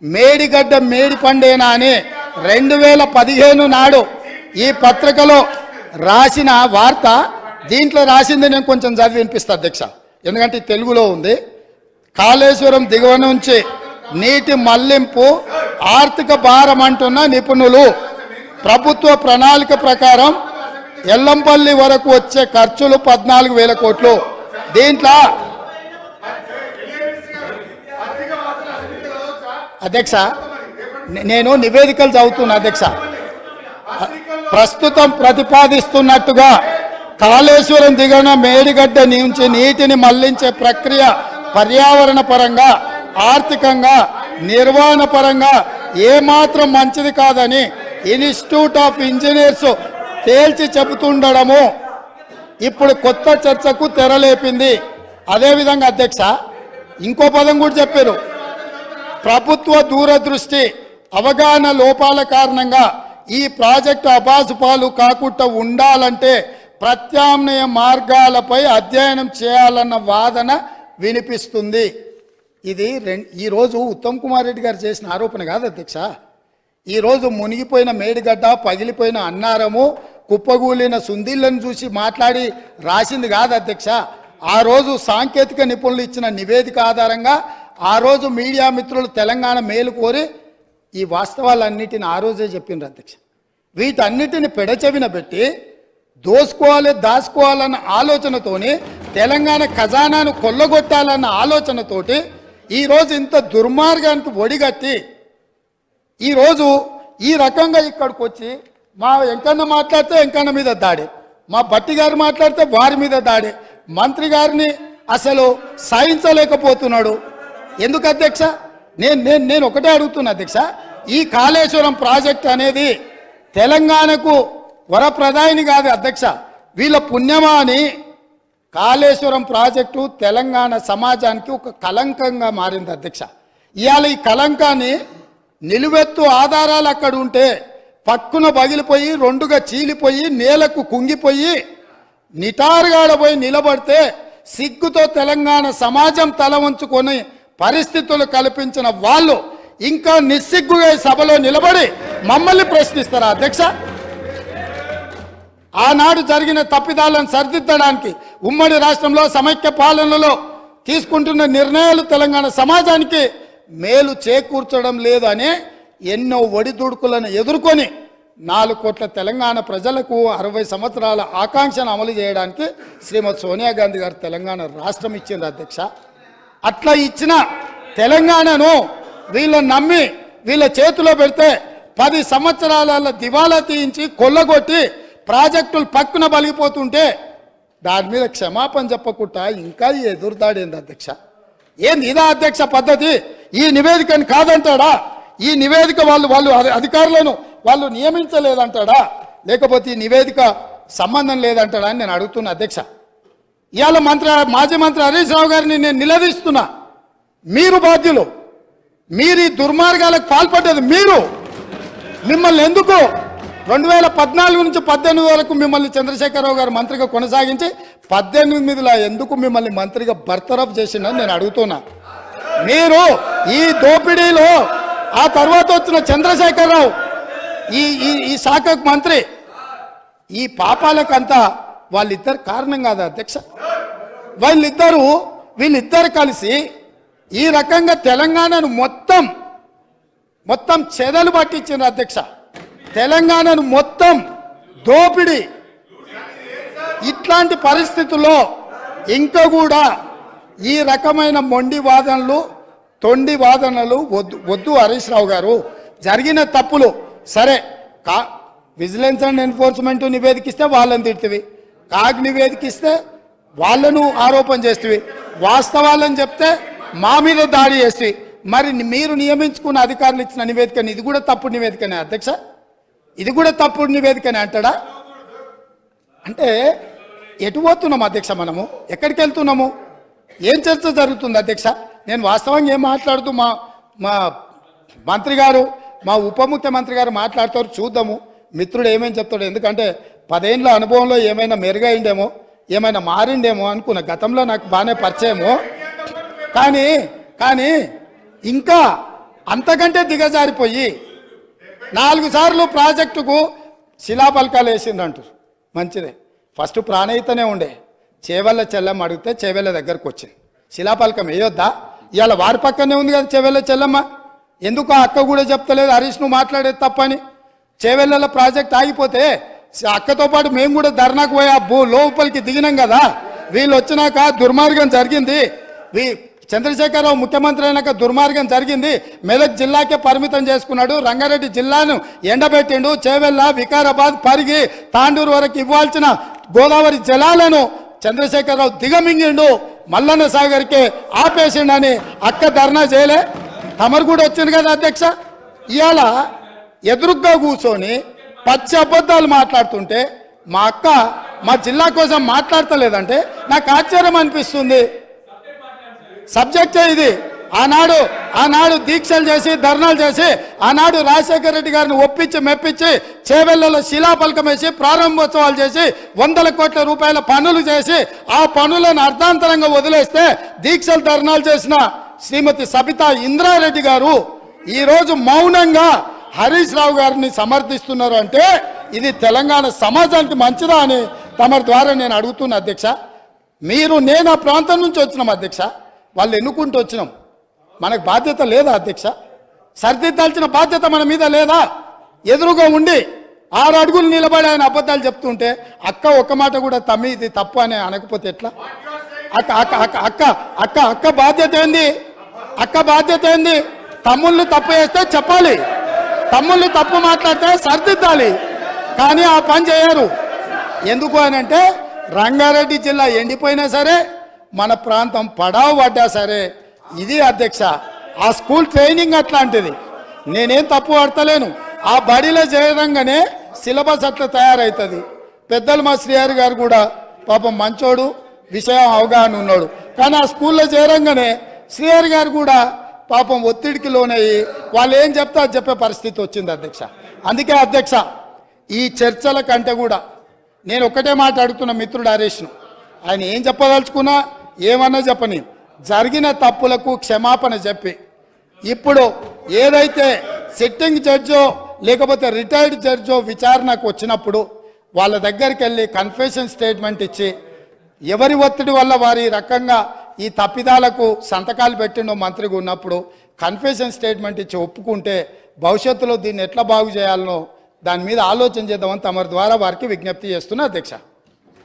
మేడిగడ్డ మేడి పండేనా అని 2015 నాడు ఈ పత్రికలో రాసిన వార్త. దీంట్లో రాసింది నేను కొంచెం చదివి వినిపిస్తా అధ్యక్ష, ఎందుకంటే తెలుగులో ఉంది. కాళేశ్వరం దిగువ నుంచి నీటి మళ్లింపు ఆర్థిక భారం అంటున్న నిపుణులు. ప్రభుత్వ ప్రణాళిక ప్రకారం ఎల్లంపల్లి వరకు వచ్చే ఖర్చులు 14,000 కోట్లు. దీంట్లో అధ్యక్ష నేను నివేదికలు చదువుతున్నా అధ్యక్ష. ప్రస్తుతం ప్రతిపాదిస్తున్నట్టుగా కాళేశ్వరం దిగువన మేడిగడ్డ నుంచి నీటిని మళ్లించే ప్రక్రియ పర్యావరణ పరంగా, ఆర్థికంగా, నిర్వహణ పరంగా ఏమాత్రం మంచిది కాదని ఇన్స్టిట్యూట్ ఆఫ్ ఇంజనీర్స్ తేల్చి చెబుతుండడము ఇప్పుడు కొత్త చర్చకు తెరలేపింది. అదేవిధంగా అధ్యక్ష ఇంకో పదం కూడా చెప్పారు. ప్రభుత్వ దూరదృష్టి, అవగాహన లోపాల కారణంగా ఈ ప్రాజెక్టు అబాసుపాలు కాకుండా ఉండాలంటే ప్రత్యామ్నాయ మార్గాలపై అధ్యయనం చేయాలన్న వాదన వినిపిస్తుంది. ఇది ఈరోజు ఉత్తమ్ కుమార్ రెడ్డి గారు చేసిన ఆరోపణ కాదు అధ్యక్ష. ఈరోజు మునిగిపోయిన మేడిగడ్డ, పగిలిపోయిన అన్నారము, కుప్పగూలిన సుందిళ్లను చూసి మాట్లాడి రాసింది కాదు అధ్యక్ష. ఆ రోజు సాంకేతిక నిపుణులు ఇచ్చిన నివేదిక ఆధారంగా ఆ రోజు మీడియా మిత్రులు తెలంగాణ మేలు కోరి ఈ వాస్తవాలన్నిటిని ఆ రోజే చెప్పిండ్రు అధ్యక్ష. వీటన్నిటిని పెడచెవిన పెట్టి దోసుకోవాలి, దాచుకోవాలన్న ఆలోచనతోని, తెలంగాణ ఖజానాను కొల్లగొట్టాలన్న ఆలోచనతోటి ఈరోజు ఇంత దుర్మార్గానికి ఒడిగట్టి ఈరోజు ఈ రకంగా ఇక్కడికి వచ్చి మా వెంకన్న మాట్లాడితే వెంకన్న మీద దాడి, మా భట్టి గారు మాట్లాడితే వారి మీద దాడి, మంత్రి గారిని అసలు సహించలేకపోతున్నాడు. ఎందుకు అధ్యక్ష? నేను ఒకటే అడుగుతున్నా అధ్యక్ష, ఈ కాళేశ్వరం ప్రాజెక్ట్ అనేది తెలంగాణకు వరప్రదాయిని కాదు అధ్యక్ష, వీళ్ళ పుణ్యమా అని కాళేశ్వరం ప్రాజెక్టు తెలంగాణ సమాజానికి ఒక కలంకంగా మారింది అధ్యక్ష. ఇవాళ ఈ కలంకాన్ని నిలువెత్తు ఆధారాలు అక్కడ ఉంటే పక్కున పగిలిపోయి, రెండుగా చీలిపోయి, నేలకు కుంగిపోయి, నిటారుగాడపోయి నిలబడితే సిగ్గుతో తెలంగాణ సమాజం తల వంచుకొని పరిస్థితులు కల్పించిన వాళ్ళు ఇంకా నిస్సిగ్గుగా సభలో నిలబడి మమ్మల్ని ప్రశ్నిస్తారా అధ్యక్ష? ఆనాడు జరిగిన తప్పిదాలను సరిదిద్దడానికి ఉమ్మడి రాష్ట్రంలో సమైక్య పాలనలో తీసుకుంటున్న నిర్ణయాలు తెలంగాణ సమాజానికి మేలు చేకూర్చడం లేదు అనే ఎన్నో ఒడిదుడుకులను ఎదుర్కొని 4 కోట్ల తెలంగాణ ప్రజలకు 60 సంవత్సరాల ఆకాంక్షను అమలు చేయడానికి శ్రీమతి సోనియా గాంధీ గారు తెలంగాణ రాష్ట్రం ఇచ్చింది అధ్యక్ష. అట్లా ఇచ్చిన తెలంగాణను వీళ్ళని నమ్మి వీళ్ళ చేతిలో పెడితే 10 సంవత్సరాల దివాలా తీయించి కొల్లగొట్టి ప్రాజెక్టులు పక్కున బలిగిపోతుంటే దాని మీద క్షమాపణ చెప్పకుండా ఇంకా ఎదురుదాడి ఏంది అధ్యక్ష? ఏంది ఇదా అధ్యక్ష పద్ధతి? ఈ నివేదికని కాదంటాడా? ఈ నివేదిక వాళ్ళు అధికారులను వాళ్ళు నియమించలేదంటాడా? లేకపోతే ఈ నివేదిక సంబంధం లేదంటాడా అని నేను అడుగుతున్నా అధ్యక్ష. ఇవాళ మాజీ మంత్రి హరీష్ రావు గారిని నేను నిలదీస్తున్నా. మీరు బాధ్యులు, మీరు ఈ దుర్మార్గాలకు పాల్పడ్డది మీరు. మిమ్మల్ని ఎందుకు 2014 నుంచి 18 వరకు మిమ్మల్ని చంద్రశేఖరరావు గారు మంత్రిగా కొనసాగించి 18లో ఎందుకు మిమ్మల్ని మంత్రిగా బర్తరఫ్ చేసిందని నేను అడుగుతున్నా. మీరు ఈ దోపిడీలో ఆ తర్వాత వచ్చిన చంద్రశేఖరరావు ఈ శాఖకు మంత్రి, ఈ పాపాలకంతా వాళ్ళిద్దరు కారణం కాదా అధ్యక్ష? వీళ్ళిద్దరు కలిసి ఈ రకంగా తెలంగాణను మొత్తం చెదలు పట్టించిన అధ్యక్ష. తెలంగాణను మొత్తం దోపిడి. ఇట్లాంటి పరిస్థితుల్లో ఇంకా కూడా ఈ రకమైన మొండి వాదనలు, తొండి వాదనలు వద్దు హరీష్ రావు గారు. జరిగిన తప్పులు సరే, విజిలెన్స్ అండ్ ఎన్ఫోర్స్మెంట్ నివేదికిస్తే వాళ్ళని తిడుతుంది, కాగ్ నివేదికిస్తే వాళ్ళను ఆరోపణ చేస్తుంది, వాస్తవాలను చెప్తే మా మీద దాడి చేస్తుంది. మరి మీరు నియమించుకున్న అధికారులు ఇచ్చిన నివేదికని ఇది కూడా తప్పుడు నివేదికనే అధ్యక్ష? ఇది కూడా తప్పుడు నివేదికనే అంటాడా? అంటే ఎటు పోతున్నాము అధ్యక్ష? మనము ఎక్కడికి వెళ్తున్నాము? ఏం చర్చ జరుగుతుంది అధ్యక్ష? నేను వాస్తవంగా ఏం మాట్లాడుతూ మా మంత్రి గారు, మా ఉప ముఖ్యమంత్రి గారు మాట్లాడతారు, చూద్దాము మిత్రుడు ఏమేమి చెప్తాడు. ఎందుకంటే 10 ఏళ్ళ అనుభవంలో ఏమైనా మెరుగైండేమో, ఏమైనా మారిండేమో అనుకున్న. గతంలో నాకు బాగానే పరిచయము, కానీ ఇంకా అంతకంటే దిగజారిపోయి 4 సార్లు ప్రాజెక్టుకు శిలాపలకాలు వేసిందంటారు. మంచిదే. ఫస్ట్ ప్రాణహితనే ఉండే, చేవెళ్ళ చెల్లమ్మ అడిగితే చేవెళ్ళ దగ్గరకు వచ్చింది. శిలాపలకం వేయొద్దా? ఇవాళ వారి పక్కనే ఉంది కదా చేవెళ్ళ చెల్లమ్మ. ఎందుకు ఆ అక్క కూడా చెప్తలేదు హరీష్ నువ్వు మాట్లాడేది తప్పని? చేవెళ్ళ ప్రాజెక్ట్ ఆగిపోతే అక్కతో పాటు మేము కూడా ధర్నాకు పోయి ఆ లోపలికి దిగినాం కదా. వీళ్ళు వచ్చినాక దుర్మార్గం జరిగింది, చంద్రశేఖరరావు ముఖ్యమంత్రి అయినాక దుర్మార్గం జరిగింది. మెదక్ జిల్లాకే పరిమితం చేసుకున్నాడు, రంగారెడ్డి జిల్లాను ఎండబెట్టిండు, చేవెళ్ళ వికారాబాద్ పరిగి తాండూరు వరకు ఇవ్వాల్సిన గోదావరి జలాలను చంద్రశేఖరరావు దిగమింగిండు, మల్లన్న సాగర్కే ఆపేసిండని అక్క ధర్నా చేయలే? తమరు కూడా వచ్చింది కదా అధ్యక్ష. ఇవాళ ఎదురుగ్గా కూర్చొని పచ్చి అబద్ధాలు మాట్లాడుతుంటే మా అక్క మా జిల్లా కోసం మాట్లాడతలేదంటే నాకు ఆశ్చర్యం అనిపిస్తుంది. సబ్జెక్టే ఇది. ఆనాడు దీక్షలు చేసి ధర్నాలు చేసి ఆనాడు రాజశేఖర రెడ్డి గారిని ఒప్పించి మెప్పించి చేవెళ్లలో శిలాపలకం వేసి ప్రారంభోత్సవాలు చేసి 100 కోట్ల రూపాయల పనులు చేసి ఆ పనులను అర్ధాంతరంగా వదిలేస్తే దీక్షలు ధర్నాలు చేసిన శ్రీమతి సబితా ఇంద్రారెడ్డి గారు ఈరోజు మౌనంగా హరీష్ రావు గారిని సమర్థిస్తున్నారు అంటే ఇది తెలంగాణ సమాజానికి మంచిదా అని తమ ద్వారా నేను అడుగుతున్నా అధ్యక్ష. నేను ఆ ప్రాంతం నుంచి వచ్చినాం అధ్యక్ష, వాళ్ళు ఎన్నుకుంటూ వచ్చినాం, మనకు బాధ్యత లేదా అధ్యక్ష? సరిదిద్దాల్సిన బాధ్యత మన మీద లేదా? ఎదురుగా ఉండి 6 అడుగులు నిలబడి ఆయన అబద్ధాలు చెప్తుంటే అక్క ఒక్క మాట కూడా తమ్మి ఇది తప్పు అని అనకపోతే ఎట్లా? అక్క అక్క అక్క అక్క అక్క అక్క బాధ్యత ఏంది? అక్క బాధ్యత ఏంది? తమ్ముళ్ళు తప్పు చేస్తే చెప్పాలి, తమ్ముళ్ళు తప్పు మాట్లాడితే సరిదిద్దాలి, కానీ ఆ పని చేయరు. ఎందుకు అని అంటే రంగారెడ్డి జిల్లా ఎండిపోయినా సరే, మన ప్రాంతం పడావు పడ్డా సరే, ఇది అధ్యక్ష ఆ స్కూల్ ట్రైనింగ్ అట్లాంటిది. నేనేం తప్పు పడతలేను. ఆ బడిలో చేరంగానే సిలబస్ అట్లా తయారవుతుంది. పెద్దలు మా శ్రీహరి గారు కూడా పాపం మంచోడు, విషయం అవగాహన ఉన్నాడు, కానీ ఆ స్కూల్లో చేరంగానే శ్రీహరి గారు కూడా పాపం ఒత్తిడికి లోనయ్యి వాళ్ళు ఏం చెప్తా చెప్పే పరిస్థితి వచ్చింది అధ్యక్ష. అందుకే అధ్యక్ష ఈ చర్చల కంటే కూడా నేను ఒక్కటే మాట అడుగుతున్న మిత్రుడు హరీష్ను, ఆయన ఏం చెప్పదలుచుకున్నా ఏమన్నా చెప్పని జరిగిన తప్పులకు క్షమాపణ చెప్పి ఇప్పుడు ఏదైతే సిట్టింగ్ జడ్జో లేకపోతే రిటైర్డ్ జడ్జో విచారణకు వచ్చినప్పుడు వాళ్ళ దగ్గరికి వెళ్ళి కన్ఫెషన్ స్టేట్మెంట్ ఇచ్చి ఎవరి ఒత్తిడి వల్ల వారి రకంగా ఈ తప్పిదాలకు సంతకాలు పెట్టిండో మంత్రిగా ఉన్నప్పుడు కన్ఫెషన్ స్టేట్మెంట్ ఇచ్చి ఒప్పుకుంటే భవిష్యత్తులో దీన్ని ఎట్లా బాగు చేయాలనో దాని మీద ఆలోచన చేద్దామని తమ ద్వారా వారికి విజ్ఞప్తి చేస్తున్నా అధ్యక్ష.